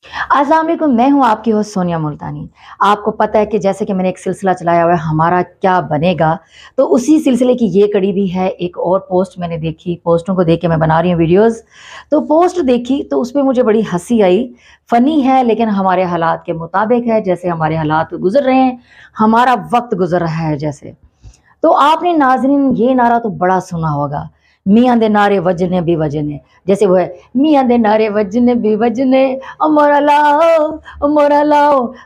अस्सलाम वालेकुम, मैं हूँ आपकी होस्ट सोनिया मुल्तानी। आपको पता है कि जैसे कि मैंने एक सिलसिला चलाया हुआ है हमारा क्या बनेगा, तो उसी सिलसिले की ये कड़ी भी है। एक और पोस्ट मैंने देखी, पोस्टों को देख के मैं बना रही हूँ वीडियोज़। तो पोस्ट देखी तो उसपे मुझे बड़ी हँसी आई। फ़नी है लेकिन हमारे हालात के मुताबिक है, जैसे हमारे हालात गुज़र रहे हैं, हमारा वक़्त गुज़र रहा है जैसे। तो आपने नाज़रीन ये नारा तो बड़ा सुना होगा, मियाँ दे नारे वजने भी वजने। जैसे वो है, मियाँ दे नारे वजने भी वजने, ओ मोरा लाओ,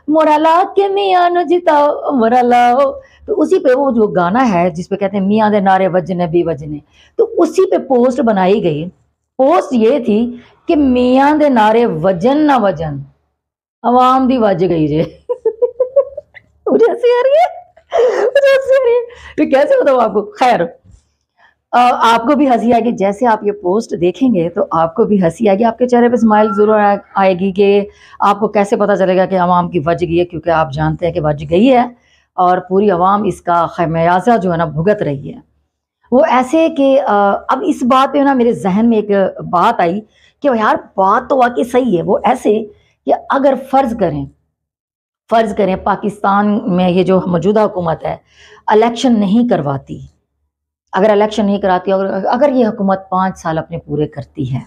मोरा ला के मियाँ नु जिताओ, ओ मोरा लाओ। तो उसी पे वो जो गाना है जिस पे कहते हैं मियाँ दे नारे वजने भी वजने, तो उसी पे पोस्ट बनाई गई। पोस्ट ये थी कि मियाँ दे नारे वजन ना वजन, अवाम दी वज गई जे। मुझे हंसी आ रही है, मुझे हंसी आ रही है। तो कैसे बताऊँ आपको? खैर, आपको भी हंसी आएगी। जैसे आप ये पोस्ट देखेंगे तो आपको भी हंसी आएगी, आपके चेहरे पे स्माइल ज़रूर आएगी कि आपको कैसे पता चलेगा कि अवाम की वज गई है, क्योंकि आप जानते हैं कि वज गई है और पूरी अवाम इसका खमियाजा जो है ना भुगत रही है। वो ऐसे कि अब इस बात पे ना मेरे जहन में एक बात आई कि यार बात तो वाकई सही है। वो ऐसे कि अगर फ़र्ज़ करें पाकिस्तान में ये जो मौजूदा हुकूमत है इलेक्शन नहीं करवाती, अगर इलेक्शन नहीं कराती और अगर ये हुकूमत 5 साल अपने पूरे करती है,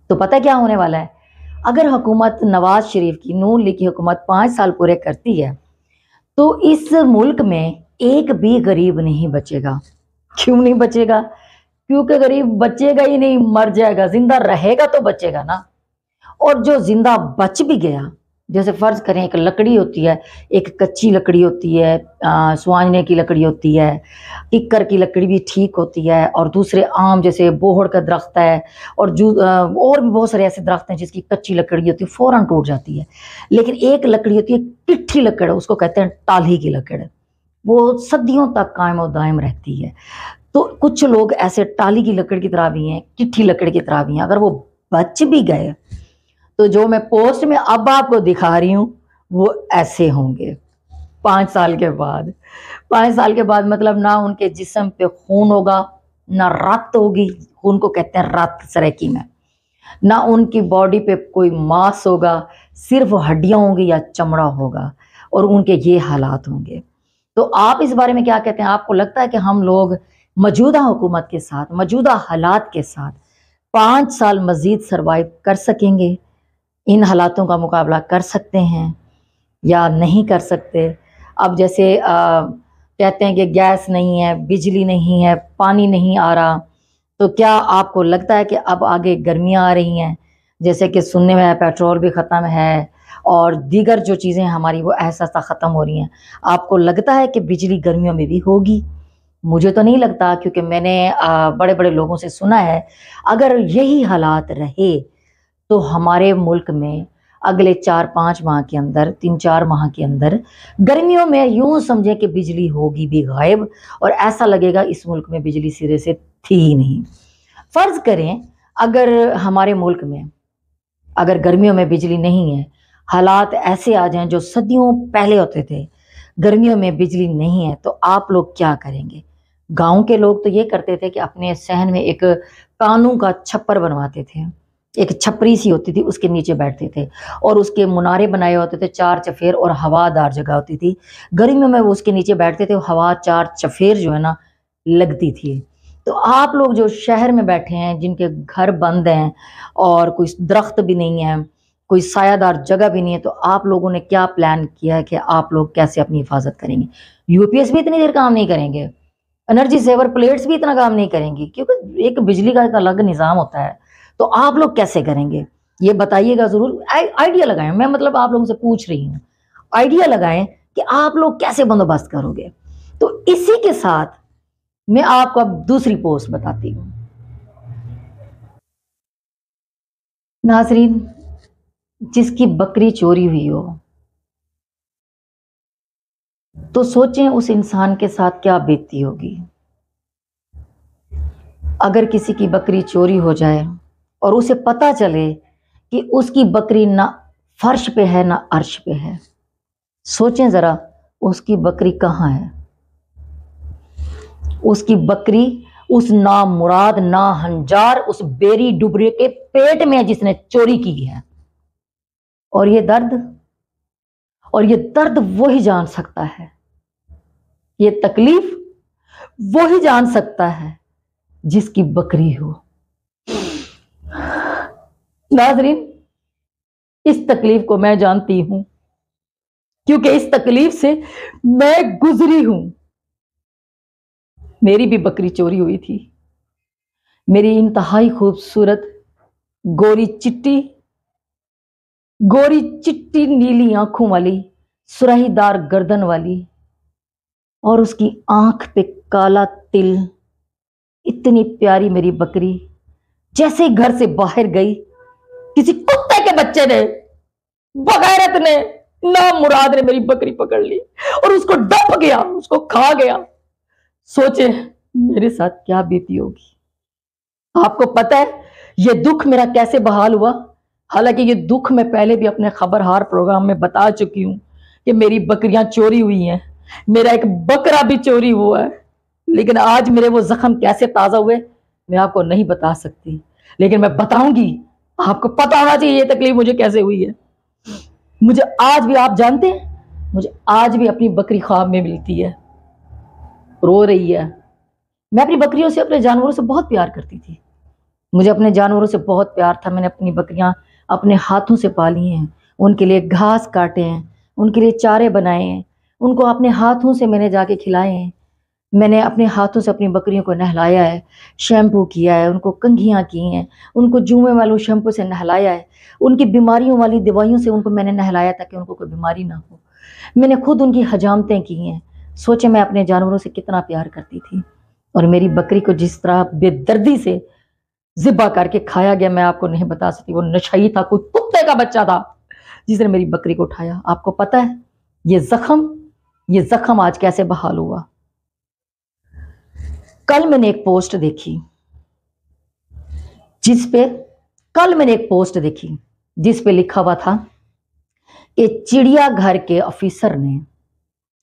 तो पता है क्या होने वाला है? अगर हुकूमत नवाज़ शरीफ की, नून लीग की हुकूमत 5 साल पूरे करती है, तो इस मुल्क में एक भी गरीब नहीं बचेगा। क्यों नहीं बचेगा? क्योंकि गरीब बचेगा ही नहीं, मर जाएगा। ज़िंदा रहेगा तो बचेगा ना। और जो ज़िंदा बच भी गया, जैसे फ़र्ज़ करें एक लकड़ी होती है, एक कच्ची लकड़ी होती है, सुहाने की लकड़ी होती है, किक्कर की लकड़ी भी ठीक होती है, और दूसरे आम जैसे बोहड़ का दरख्त है, और और भी बहुत सारे ऐसे दरख्त हैं जिसकी कच्ची लकड़ी होती है, फ़ौरन टूट जाती है। लेकिन एक लकड़ी होती है, तिट्ठी लकड़, उसको कहते हैं टाली की लकड़, वो सदियों तक कायम और दायम रहती है। तो कुछ लोग ऐसे टाली की लकड़ की तरह भी हैं, तिट्ठी लकड़ की तरह भी हैं। अगर वो बच भी गए तो जो मैं पोस्ट में अब आपको दिखा रही हूँ वो ऐसे होंगे 5 साल के बाद। 5 साल के बाद मतलब ना उनके जिस्म पे खून होगा, ना रक्त होगी, खून को कहते हैं रक्त सरेकी में, ना उनकी बॉडी पे कोई मांस होगा, सिर्फ हड्डियां होंगी या चमड़ा होगा, और उनके ये हालात होंगे। तो आप इस बारे में क्या कहते हैं? आपको लगता है कि हम लोग मौजूदा हुकूमत के साथ, मौजूदा हालात के साथ 5 साल मजीद सरवाइव कर सकेंगे? इन हालातों का मुकाबला कर सकते हैं या नहीं कर सकते? अब जैसे कहते हैं कि गैस नहीं है, बिजली नहीं है, पानी नहीं आ रहा, तो क्या आपको लगता है कि अब आगे गर्मियाँ आ रही हैं? जैसे कि सुनने में आया पेट्रोल भी ख़त्म है और दीगर जो चीज़ें हमारी वो आहिस्ता-आहिस्ता ख़त्म हो रही हैं। आपको लगता है कि बिजली गर्मियों में भी होगी? मुझे तो नहीं लगता, क्योंकि मैंने बड़े-बड़े लोगों से सुना है, अगर यही हालात रहे तो हमारे मुल्क में अगले 4-5 माह के अंदर, 3-4 माह के अंदर गर्मियों में यूँ समझें कि बिजली होगी भी गायब, और ऐसा लगेगा इस मुल्क में बिजली सिरे से थी ही नहीं। फ़र्ज़ करें अगर हमारे मुल्क में अगर गर्मियों में बिजली नहीं है, हालात ऐसे आ जाएँ जो सदियों पहले होते थे, गर्मियों में बिजली नहीं है, तो आप लोग क्या करेंगे? गाँव के लोग तो ये करते थे कि अपने सहन में एक कानू का छप्पर बनवाते थे। एक छपरी सी होती थी, उसके नीचे बैठते थे और उसके मुनारे बनाए होते थे, 4 चफेर और हवादार जगह होती थी। गर्मियों में वो उसके नीचे बैठते थे, हवा 4 चफेर जो है ना लगती थी। तो आप लोग जो शहर में बैठे हैं, जिनके घर बंद हैं और कोई दरख्त भी नहीं है, कोई सायादार जगह भी नहीं है, तो आप लोगों ने क्या प्लान किया है कि आप लोग कैसे अपनी हिफाजत करेंगे? यूपीएस भी इतनी देर काम नहीं करेंगे, एनर्जी सेवर प्लेट्स भी इतना काम नहीं करेंगी, क्योंकि एक बिजली का एक अलग निज़ाम होता है। तो आप लोग कैसे करेंगे? ये बताइएगा ज़रूर। आइडिया लगाएँ, मैं मतलब आप लोगों से पूछ रही हूँ। आइडिया लगाएँ कि आप लोग कैसे बंदोबस्त करोगे? तो इसी के साथ मैं आपको अब दूसरी पोस्ट बताती हूँ। नाज़रीन, जिसकी बकरी चोरी हुई हो, तो सोचें उस इंसान के साथ क्या बीतती होगी। अगर किसी की बकरी चोरी हो जाए और उसे पता चले कि उसकी बकरी ना फर्श पे है ना अर्श पे है, सोचें ज़रा उसकी बकरी कहाँ है? उसकी बकरी उस नामुराद, नाहंजार, उस बेरी डुबरे के पेट में है जिसने चोरी की है। اور یہ درد وہی جان سکتا ہے، یہ تکلیف وہی جان سکتا ہے جس کی بکری ہو۔ ناظرین، اس تکلیف کو میں جانتی ہوں کیونکہ اس تکلیف سے میں گزری ہوں۔ میری بھی بکری چوری ہوئی تھی۔ میری انتہائی خوبصورت گوری چٹی نیلی آنکھوں والی، سرہی دار گردن والی، اور اس کی آنکھ پہ کالا تل، اتنی پیاری میری بکری جیسے گھر سے باہر گئی کسی کتے کے بچے نے، بغیرت نے، نامراد نے میری بکری پکڑ لی اور اس کو ڈپ گیا، اس کو کھا گیا۔ سوچے میرے ساتھ کیا بیتی ہوگی۔ آپ کو پتہ ہے یہ دکھ میرا کیسے بحال ہوا؟ حالانکہ یہ دکھ میں پہلے بھی اپنے خبرہار پروگرام میں بتا چکی ہوں کہ میری بکریاں چوری ہوئی ہیں، میرا ایک بکرا بھی چوری ہوا ہے، لیکن آج میرے وہ زخم کیسے تازہ ہوئے میں آپ کو نہیں بتا سکتی، لیکن میں بتاؤں گی۔ آپ کو پتا ہونا چاہیے یہ تکلیف مجھے کیسے ہوئی ہے۔ مجھے آج بھی، آپ جانتے ہیں، مجھے آج بھی اپنی بکری خواب میں ملتی ہے، رو رہی ہے۔ میں اپنی بکریوں سے، اپنے جانوروں سے بہت پیار کرتی تھی، مجھے اپنے جانوروں سے بہت پیار تھا۔ میں نے اپنی بکریاں اپنے ہاتھوں سے پالی ہیں، ان کے لیے گھاس کاٹے ہیں، ان کے لیے چارے بنائے ہیں، ان کو اپنے ہاتھوں سے میں نے جا کے کھلائے ہیں۔ میں نے اپنے ہاتھوں سے اپنی بکریوں کو نہلایا ہے، شیمپو کیا ہے، ان کو کنگھیاں کی ہیں، ان کو جوئیں والوں شیمپو سے نہلایا ہے، ان کی بیماریوں والی دوائیوں سے ان کو میں نے نہلایا تاکہ ان کو کوئی بیماری نہ ہو۔ میں نے خود ان کی حجامتیں کی ہیں۔ سوچے میں اپنے جانوروں سے کتنا پیار کرتی تھی، اور میری بکری کو جس طرح بے دردی سے ذبح کر کے کھایا گیا میں آپ کو نہیں بتا سکتی۔ وہ نشئی تھا، کوئی کتے کا بچہ تھا جس نے میری بکری کو اٹھایا۔ آپ کو پتہ ہے یہ زخم آج کیسے بحال ہوا؟ کل میں نے ایک پوسٹ دیکھی جس پہ لکھا ہوا تھا کہ چڑیا گھر کے آفیسر نے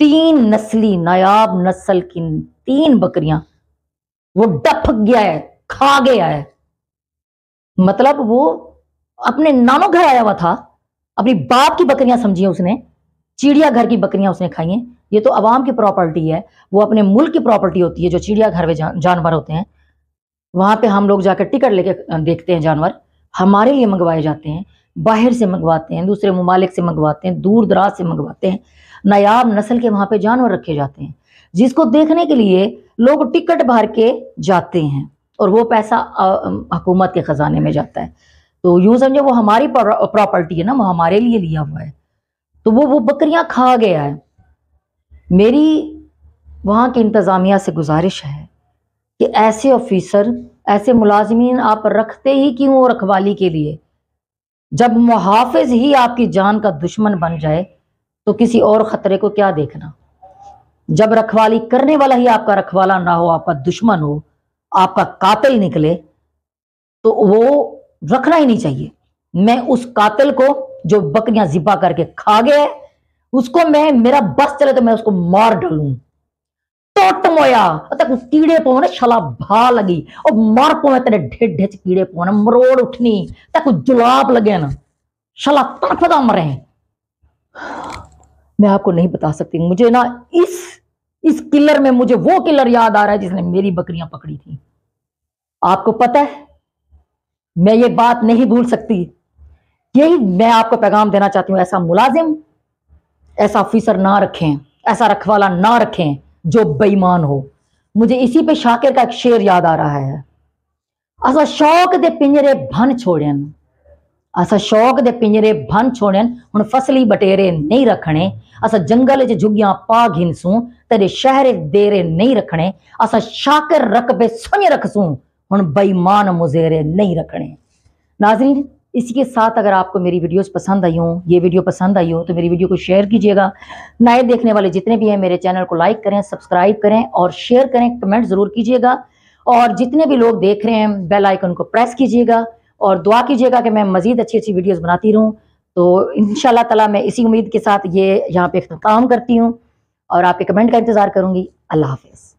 3 نسلی نایاب نسل کی 3 بکریاں وہ ڈپ گیا ہے، کھا گیا ہے۔ مطلب وہ اپنے نانوں گھر آیا ہوا تھا، اپنی باپ کی بکریاں سمجھی اس نے، چڑیا گھر کی بکریاں اس نے کھائی ہیں۔ یہ تو عوام کی پراپرٹی ہے، وہ اپنے ملک کی پراپرٹی ہوتی ہے جو چڑیا گھر میں جانور ہوتے ہیں۔ وہاں پہ ہم لوگ جا کے ٹکٹ لے کے دیکھتے ہیں جانور، ہمارے لیے منگوائے جاتے ہیں، باہر سے منگواتے ہیں، دوسرے ممالک سے منگواتے ہیں، دور دراز سے منگواتے ہیں، نایاب نسل کے وہاں پہ جانور رکھے جاتے ہیں جس کو دیکھنے کے لیے لوگ ٹکٹ بھر کے جاتے ہیں، اور وہ پیسہ حکومت کے خزانے میں جاتا ہے۔ تو یوں سمجھے وہ ہماری پراپرٹی ہے نا، وہ ہمارے لیے لیا ہوا ہے، تو وہ بکریاں کھا گیا ہے۔ میری وہاں کی انتظامیہ سے گزارش ہے کہ ایسے آفیسر، ایسے ملازمین آپ رکھتے ہی کیوں رکھوالی کے لیے؟ جب محافظ ہی آپ کی جان کا دشمن بن جائے تو کسی اور خطرے کو کیا دیکھنا؟ جب رکھوالی کرنے والا ہی آپ کا رکھوالا نہ ہو، آپ کا دشمن ہو، آپ کا قاتل نکلے، تو وہ رکھنا ہی نہیں چاہیے۔ میں اس قاتل کو جو بکریاں ذبح کر کے کھا گیا ہے، اس کو میرا بس چلے تو میں اس کو مار ڈالوں، ٹوٹ مویا تک کیڑے پونے شلا بھا لگی اور مار پونے تیرے ڈھٹ ڈھچ کیڑے پونے مروڑ اٹھنی تک جلاب لگے نا شلا تنک پتا مرے ہیں۔ میں آپ کو نہیں بتا سکتی، مجھے نا اس کلر میں مجھے وہ کلر یاد آ رہا ہے جس نے میری بکریاں پکڑی تھی۔ آپ کو پتہ ہے میں یہ بات نہیں بھول سکتی۔ یہی میں آپ کو پیغام دینا چاہتی ہوں، ایسا ملازم، ایسا آفیسر نہ رکھیں، ایسا رکھوالا نہ رکھیں جو بے ایمان ہو۔ مجھے اسی پہ شاکر کا ایک شعر یاد آ رہا ہے، اسا شوق دے پنجرے بھن چھوڑین، اسا شوق دے پنجرے بھن چھوڑین، ہن فصلی بٹیرے نہیں رکھنے، اسا جنگل چ جھگیاں پا گھنسوں، تیرے شہر دیرے نہیں رکھنے، اسا شاکر رقبے سنج رکھسوں، ہن بے ایمان مزیرے نہیں رکھنے۔ ناظرین، اسی کے ساتھ اگر آپ کو میری ویڈیوز پسند آئی ہوں، یہ ویڈیو پسند آئی ہو تو میری ویڈیو کو شیئر کیجئے گا۔ نئے دیکھنے والے جتنے بھی ہیں میرے چینل کو لائک کریں، سبسکرائب کریں اور شیئر کریں، کمنٹ ضرور کیجئے گا، اور جتنے بھی لوگ دیکھ رہے ہیں بیل آئیکن کو پریس کیجئے گا اور دعا کیجئے گا کہ میں مزید اچھی ویڈیوز بناتی رہوں۔ تو انشاءاللہ تعالی میں اسی امید کے ساتھ یہ یہاں پہ اختتام کرتی ہوں اور آپ کے کمنٹ کا انتظار کروں گی۔ اللہ حافظ۔